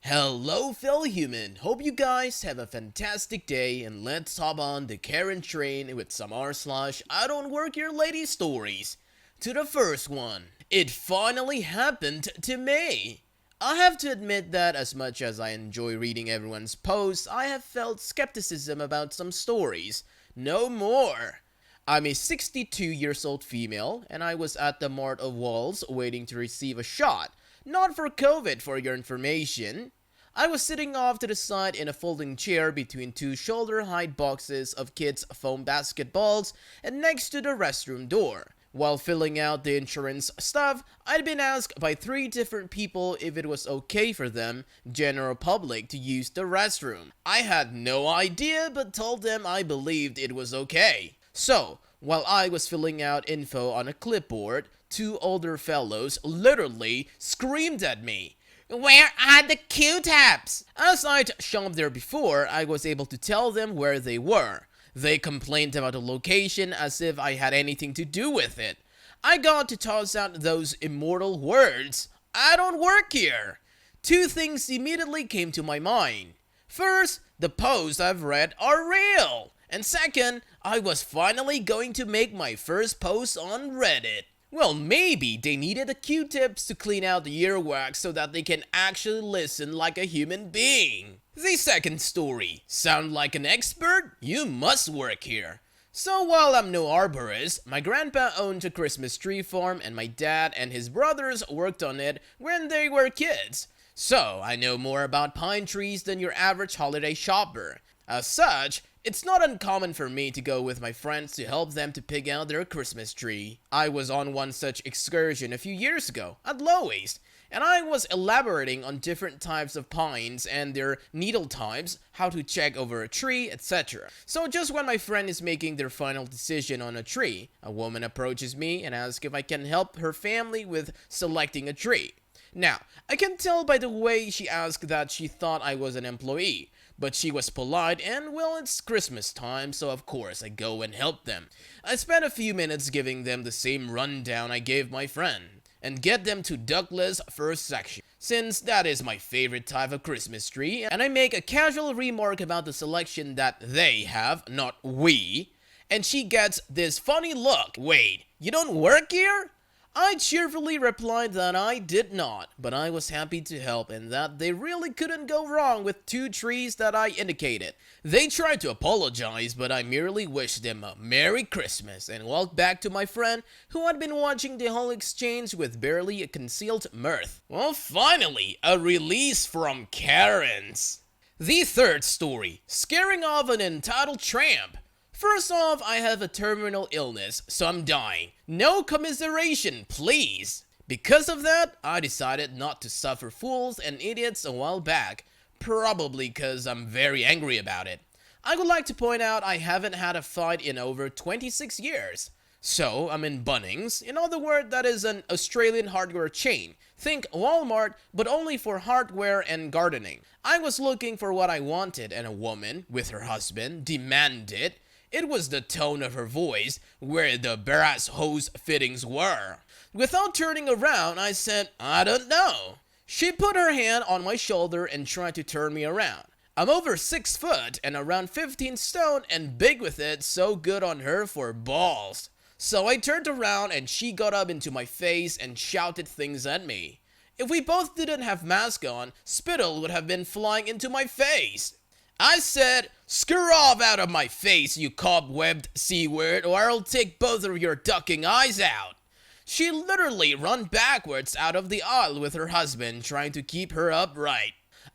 Hello fellow human, hope you guys have a fantastic day and let's hop on the Karen train with some I don't work here lady stories. To the first one, it finally happened to me. I have to admit that as much as I enjoy reading everyone's posts, I have felt skepticism about some stories. No more. I'm a 62 years old female and I was at the Mart of Walls waiting to receive a shot. Not for COVID, for your information. I was sitting off to the side in a folding chair between two shoulder-height boxes of kids' foam basketballs and next to the restroom door. While filling out the insurance stuff, I'd been asked by 3 different people if it was okay for them, general public, to use the restroom. I had no idea but told them I believed it was okay. So, while I was filling out info on a clipboard, 2 older fellows literally screamed at me. "Where are the Q-tips?" As I'd shown there before, I was able to tell them where they were. They complained about the location as if I had anything to do with it. I got to toss out those immortal words, "I don't work here." 2 things immediately came to my mind. First, the posts I've read are real. And second, I was finally going to make my first post on Reddit. Well, maybe they needed the Q-tips to clean out the earwax so that they can actually listen like a human being. The second story. Sound like an expert? You must work here. So while I'm no arborist, my grandpa owned a Christmas tree farm and my dad and his brothers worked on it when they were kids. So I know more about pine trees than your average holiday shopper. As such, it's not uncommon for me to go with my friends to help them to pick out their Christmas tree. I was on one such excursion a few years ago at Lowe's, and I was elaborating on different types of pines and their needle types, how to check over a tree, etc. So just when my friend is making their final decision on a tree, a woman approaches me and asks if I can help her family with selecting a tree. Now, I can tell by the way she asked that she thought I was an employee. But she was polite and, well, it's Christmas time, so of course I go and help them. I spent a few minutes giving them the same rundown I gave my friend, and get them to Douglas' first section, since that is my favorite type of Christmas tree, and I make a casual remark about the selection that they have, not we, and she gets this funny look. "Wait, you don't work here?" I cheerfully replied that I did not, but I was happy to help and that they really couldn't go wrong with 2 trees that I indicated. They tried to apologize, but I merely wished them a Merry Christmas and walked back to my friend who had been watching the whole exchange with barely a concealed mirth. Well, finally, a release from Karens. The third story, scaring off an entitled tramp. First off, I have a terminal illness, so I'm dying. No commiseration, please. Because of that, I decided not to suffer fools and idiots a while back. Probably because I'm very angry about it. I would like to point out I haven't had a fight in over 26 years. So, I'm in Bunnings. In other words, that is an Australian hardware chain. Think Walmart, but only for hardware and gardening. I was looking for what I wanted and a woman, with her husband, demanded. It was the tone of her voice where the brass hose fittings were. Without turning around, I said, "I don't know." She put her hand on my shoulder and tried to turn me around. I'm over 6 foot and around 15 stone and big with it, so good on her for balls. So I turned around and she got up into my face and shouted things at me. If we both didn't have masks on, spittle would have been flying into my face. I said, "Screw off out of my face, you cobwebbed C-word, or I'll take both of your ducking eyes out." She literally ran backwards out of the aisle with her husband trying to keep her upright.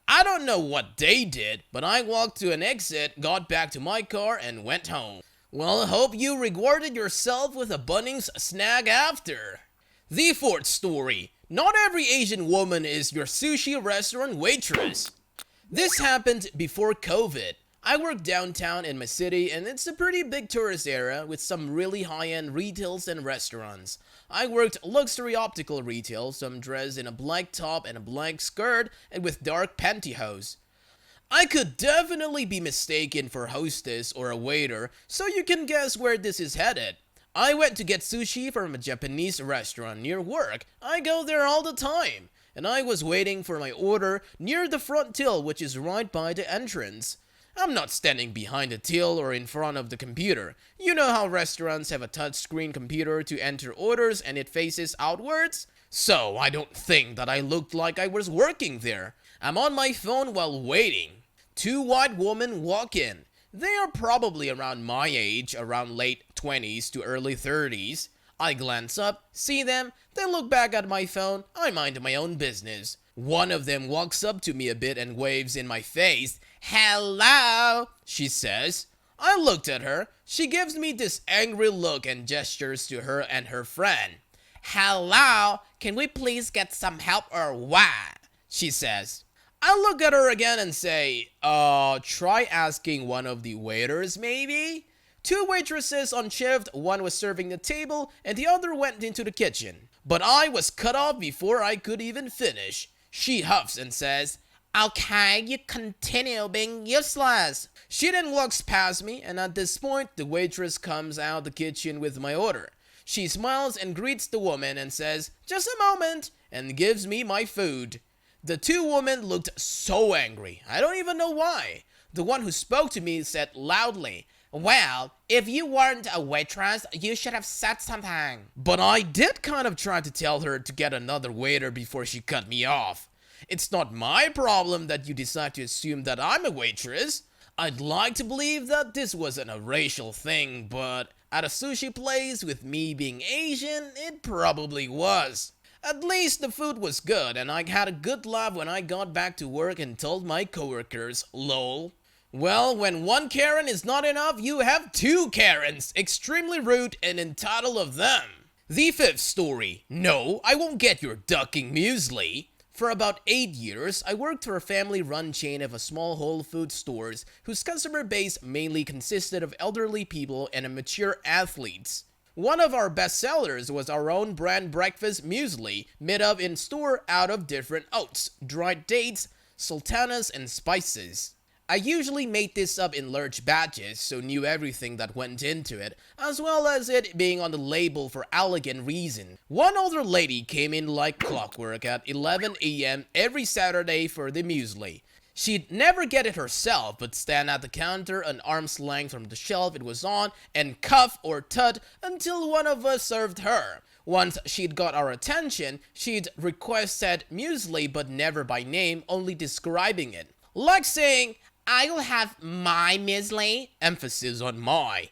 I don't know what they did, but I walked to an exit, got back to my car, and went home. Well, I hope you rewarded yourself with a Bunnings snag after. The fourth story. Not every Asian woman is your sushi restaurant waitress. This happened before COVID. I work downtown in my city and it's a pretty big tourist area with some really high-end retails and restaurants. I worked luxury optical retail, so I'm dressed in a black top and a black skirt and with dark pantyhose. I could definitely be mistaken for a hostess or a waiter, so you can guess where this is headed. I went to get sushi from a Japanese restaurant near work. I go there all the time. and I was waiting for my order near the front till, which is right by the entrance. I'm not standing behind the till or in front of the computer. You know how restaurants have a touchscreen computer to enter orders and it faces outwards? So I don't think that I looked like I was working there. I'm on my phone while waiting. Two white women walk in. They are probably around my age, around late 20s to early 30s. I glance up, see them, they look back at my phone, I mind my own business. One of them walks up to me a bit and waves in my face. "Hello," she says. I looked at her. She gives me this angry look and gestures to her and her friend. "Hello, can we please get some help or what?" she says. I look at her again and say, try asking one of the waiters maybe? Two waitresses on shift, one was serving the table and the other went into the kitchen. But I was cut off before I could even finish. She huffs and says, "Okay, you continue being useless." She then walks past me, and at this point, the waitress comes out the kitchen with my order. She smiles and greets the woman and says, "Just a moment," and gives me my food. The two women looked so angry. I don't even know why. The one who spoke to me said loudly, "Well, if you weren't a waitress, you should have said something." But I did kind of try to tell her to get another waiter before she cut me off. It's not my problem that you decide to assume that I'm a waitress. I'd like to believe that this wasn't a racial thing, but at a sushi place with me being Asian, it probably was. At least the food was good, and I had a good laugh when I got back to work and told my coworkers, lol. Well, when one Karen is not enough, you have two Karens, extremely rude and entitled of them. The fifth story. No, I won't get your ducking muesli. For about 8 years, I worked for a family-run chain of a small Whole Foods stores whose customer base mainly consisted of elderly people and mature athletes. One of our best sellers was our own brand breakfast muesli, made up in store out of different oats, dried dates, sultanas, and spices. I usually made this up in large batches, so knew everything that went into it, as well as it being on the label for elegant reason. One older lady came in like clockwork at 11 a.m. every Saturday for the muesli. She'd never get it herself, but stand at the counter an arm's length from the shelf it was on and cough or tut until one of us served her. Once she'd got our attention, she'd request said muesli but never by name, only describing it. Like saying, "I'll have my muesli," emphasis on my.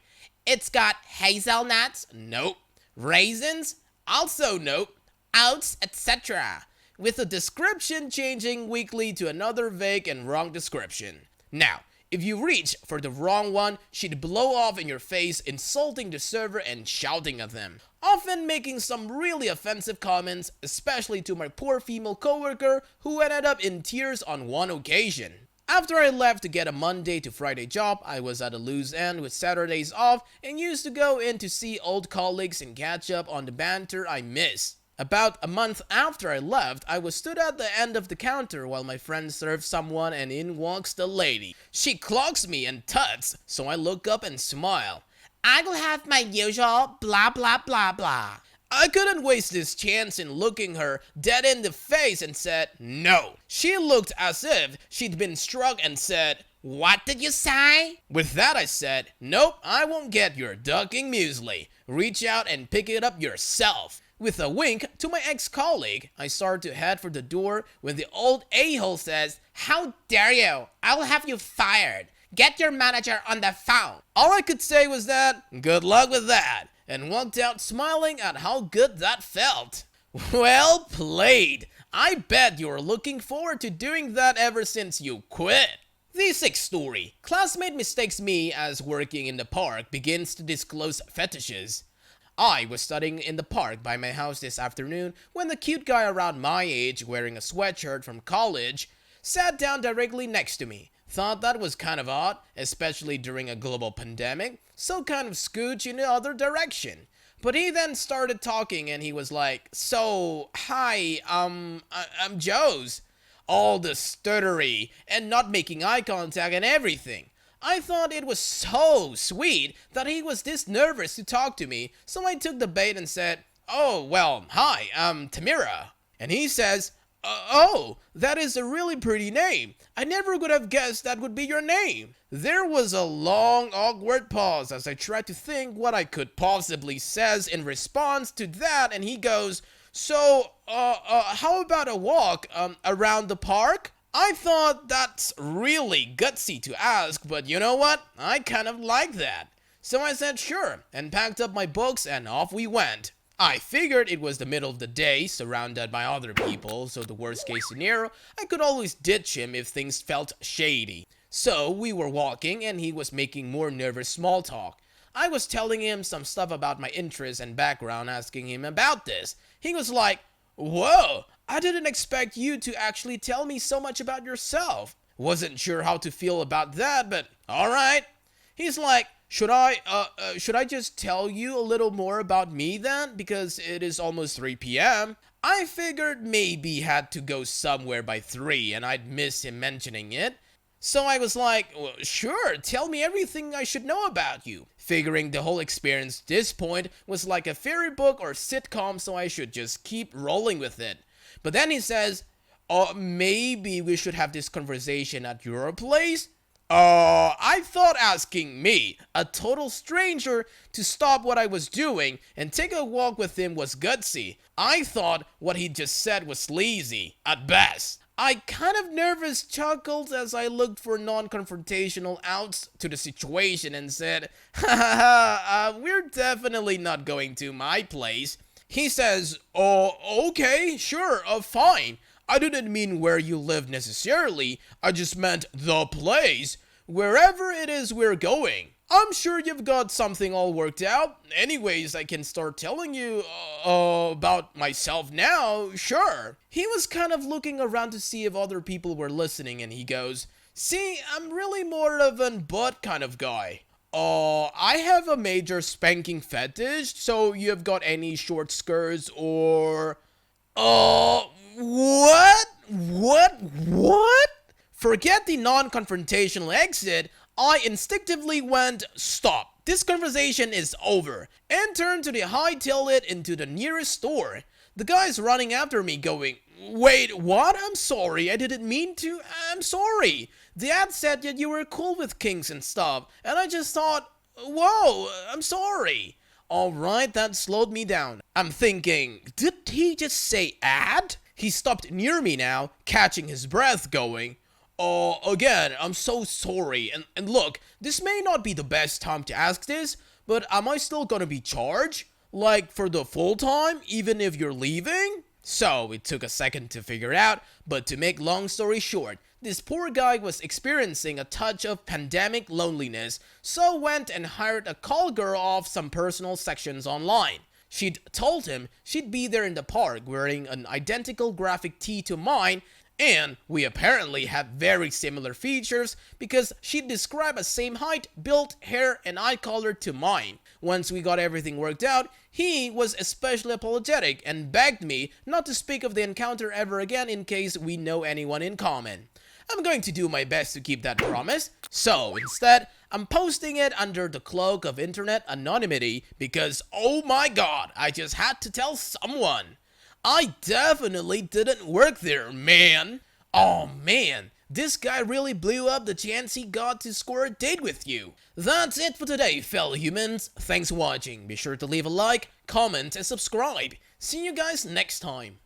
"It's got hazelnuts," nope. "Raisins," also nope. "Oats," etc. With the description changing weekly to another vague and wrong description. Now, if you reach for the wrong one, she'd blow off in your face, insulting the server and shouting at them, often making some really offensive comments, especially to my poor female coworker who ended up in tears on one occasion. After I left to get a Monday to Friday job, I was at a loose end with Saturdays off and used to go in to see old colleagues and catch up on the banter I missed. About a month after I left, I was stood at the end of the counter while my friend served someone and in walks the lady. She clocks me and tuts, so I look up and smile. "I will have my usual blah blah blah blah." I couldn't waste this chance in looking her dead in the face and said no. She looked as if she'd been struck and said, "What did you say?" With that I said, "Nope, I won't get your ducking muesli. Reach out and pick it up yourself." With a wink to my ex-colleague, I started to head for the door when the old a-hole says, "How dare you? I will have you fired. Get your manager on the phone." All I could say was that, "Good luck with that," and walked out smiling at how good that felt. Well played. I bet you're looking forward to doing that ever since you quit. The sixth story. Classmate Mistakes Me as working in the park begins to disclose fetishes. I was studying in the park by my house this afternoon when the cute guy around my age wearing a sweatshirt from college sat down directly next to me. Thought that was kind of odd, especially during a global pandemic, so kind of scooch in the other direction. But he then started talking and he was like, "So, hi, I'm Joe's." All the stuttery and not making eye contact and everything. I thought it was so sweet that he was this nervous to talk to me, so I took the bait and said, "Oh, well, hi, I'm Tamira." And he says, Oh, that is a really pretty name. I never would have guessed that would be your name. There was a long, awkward pause as I tried to think what I could possibly says in response to that, and he goes, so, how about a walk, around the park? I thought that's really gutsy to ask, but you know what? I kind of like that. So I said sure, and packed up my books and off we went. I figured it was the middle of the day, surrounded by other people, so the worst case scenario, I could always ditch him if things felt shady. So we were walking and he was making more nervous small talk. I was telling him some stuff about my interests and background, asking him about this. He was like, whoa, I didn't expect you to actually tell me so much about yourself. Wasn't sure how to feel about that, but alright. He's like, should I just tell you a little more about me then? Because it is almost 3 p.m. I figured maybe he had to go somewhere by 3 and I'd miss him mentioning it. So I was like, well, sure, tell me everything I should know about you. Figuring the whole experience at this point was like a fairy book or sitcom, so I should just keep rolling with it. But then he says, maybe we should have this conversation at your place? I thought asking me, a total stranger, to stop what I was doing and take a walk with him was gutsy. I thought what he just said was sleazy, at best. I kind of nervous chuckled as I looked for non-confrontational outs to the situation and said, haha, we're definitely not going to my place. He says, oh, okay, sure, fine. I didn't mean where you live necessarily, I just meant the place. Wherever it is we're going. I'm sure you've got something all worked out. Anyways, I can start telling you, about myself now, sure. He was kind of looking around to see if other people were listening and he goes, see, I'm really more of an butt kind of guy. I have a major spanking fetish, so you've got any short skirts or... What? Forget the non-confrontational exit, I instinctively went, stop, this conversation is over, and turned to hightail it into the nearest store. The guy's running after me going, wait, what? I'm sorry, I didn't mean to, I'm sorry. The ad said that you were cool with kinks and stuff, and I just thought, whoa, I'm sorry. Alright, that slowed me down. I'm thinking, did he just say ad? He stopped near me now, catching his breath going, again, I'm so sorry, and look, this may not be the best time to ask this, but am I still gonna be charged? Like, for the full time, even if you're leaving? So, it took a second to figure out, but to make long story short, this poor guy was experiencing a touch of pandemic loneliness, so went and hired a call girl off some personal sections online. She'd told him she'd be there in the park wearing an identical graphic tee to mine, and we apparently have very similar features because she'd describe a same height, build, hair, and eye color to mine. Once we got everything worked out, he was especially apologetic and begged me not to speak of the encounter ever again in case we know anyone in common. I'm going to do my best to keep that promise, so instead, I'm posting it under the cloak of internet anonymity because, oh my god, I just had to tell someone. I definitely didn't work there, man. Oh man, this guy really blew up the chance he got to score a date with you. That's it for today, fellow humans. Thanks for watching. Be sure to leave a like, comment, and subscribe. See you guys next time.